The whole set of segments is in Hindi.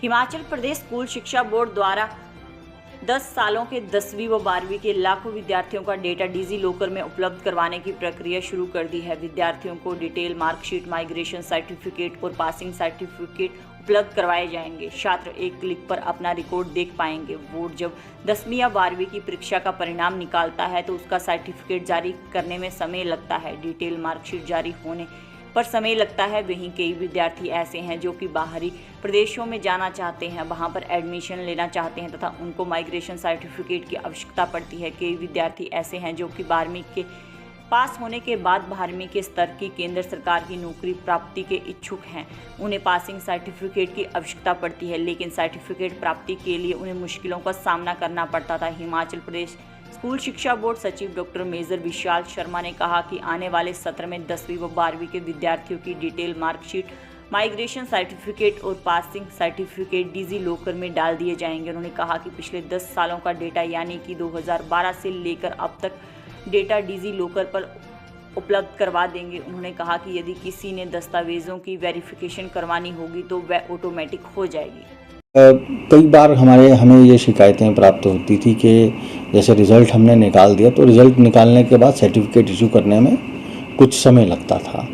हिमाचल प्रदेश स्कूल शिक्षा बोर्ड द्वारा 10 सालों के 10वीं व 12वीं के लाखों विद्यार्थियों का डेटा डिजी लॉकर में उपलब्ध करवाने की प्रक्रिया शुरू कर दी है। विद्यार्थियों को डिटेल मार्कशीट, माइग्रेशन सर्टिफिकेट और पासिंग सर्टिफिकेट उपलब्ध करवाए जाएंगे। छात्र एक क्लिक पर अपना रिकॉर्ड देख पाएंगे। बोर्ड जब 10वीं या 12वीं की परीक्षा का परिणाम निकालता है तो उसका सर्टिफिकेट जारी करने में समय लगता है। डिटेल मार्कशीट जारी होने पर समय लगता है। वहीं कई विद्यार्थी ऐसे हैं जो कि बाहरी प्रदेशों में जाना चाहते हैं, वहां पर एडमिशन लेना चाहते हैं तथा उनको माइग्रेशन सर्टिफिकेट की आवश्यकता पड़ती है। कई विद्यार्थी ऐसे हैं जो कि 12वीं के पास होने के बाद 12वीं के स्तर की केंद्र सरकार की नौकरी प्राप्ति के इच्छुक हैं। उन्हें पासिंग सर्टिफिकेट की आवश्यकता पड़ती है, लेकिन सर्टिफिकेट प्राप्ति के लिए उन्हें मुश्किलों का सामना करना पड़ता था। हिमाचल प्रदेश स्कूल शिक्षा बोर्ड सचिव डॉक्टर मेजर विशाल शर्मा ने कहा कि आने वाले सत्र में 10वीं व 12वीं के विद्यार्थियों की डिटेल मार्कशीट, माइग्रेशन सर्टिफिकेट और पासिंग सर्टिफिकेट डिजी लॉकर में डाल दिए जाएंगे। उन्होंने कहा कि पिछले 10 सालों का डेटा यानी कि 2012 से लेकर अब तक डेटा डिजी लॉकर पर उपलब्ध करवा देंगे। उन्होंने कहा कि यदि किसी ने दस्तावेजों की वेरिफिकेशन करवानी होगी तो वह ऑटोमेटिक हो जाएगी। कई बार हमें ये शिकायतें प्राप्त होती थी कि जैसे रिज़ल्ट हमने निकाल दिया तो रिज़ल्ट निकालने के बाद सर्टिफिकेट इशू करने में कुछ समय लगता था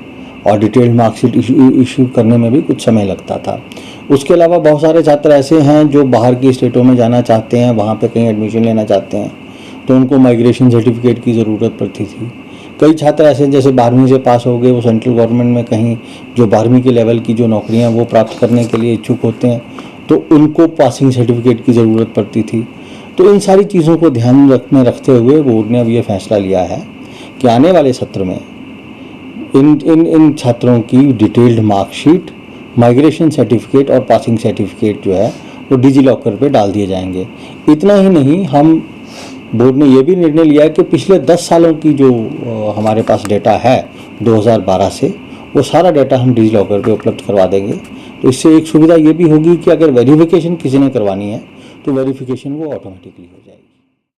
और डिटेल्ड मार्कशीट इशू करने में भी कुछ समय लगता था। उसके अलावा बहुत सारे छात्र ऐसे हैं जो बाहर की स्टेटों में जाना चाहते हैं, वहाँ पे कहीं एडमिशन लेना चाहते हैं, तो उनको माइग्रेशन सर्टिफिकेट की ज़रूरत पड़ती थी। कई छात्र ऐसे जैसे 12वीं से पास हो गए, वो सेंट्रल गवर्नमेंट में कहीं जो 12वीं के लेवल की जो नौकरियाँ वो प्राप्त करने के लिए इच्छुक होते हैं, तो उनको पासिंग सर्टिफिकेट की ज़रूरत पड़ती थी। तो इन सारी चीज़ों को ध्यान रखते हुए बोर्ड ने अब ये फैसला लिया है कि आने वाले सत्र में इन छात्रों की डिटेल्ड मार्कशीट, माइग्रेशन सर्टिफिकेट और पासिंग सर्टिफिकेट जो है वो डिजी लॉकर पे डाल दिए जाएंगे। इतना ही नहीं, हम बोर्ड ने ये भी निर्णय लिया है कि पिछले 10 सालों की जो हमारे पास डेटा है 2012 से, वो सारा डेटा हम डिजी लॉकर पे उपलब्ध करवा देंगे। तो इससे एक सुविधा ये भी होगी कि अगर वेरिफिकेशन किसी ने करवानी है तो वेरिफिकेशन वो ऑटोमेटिकली हो जाएगी।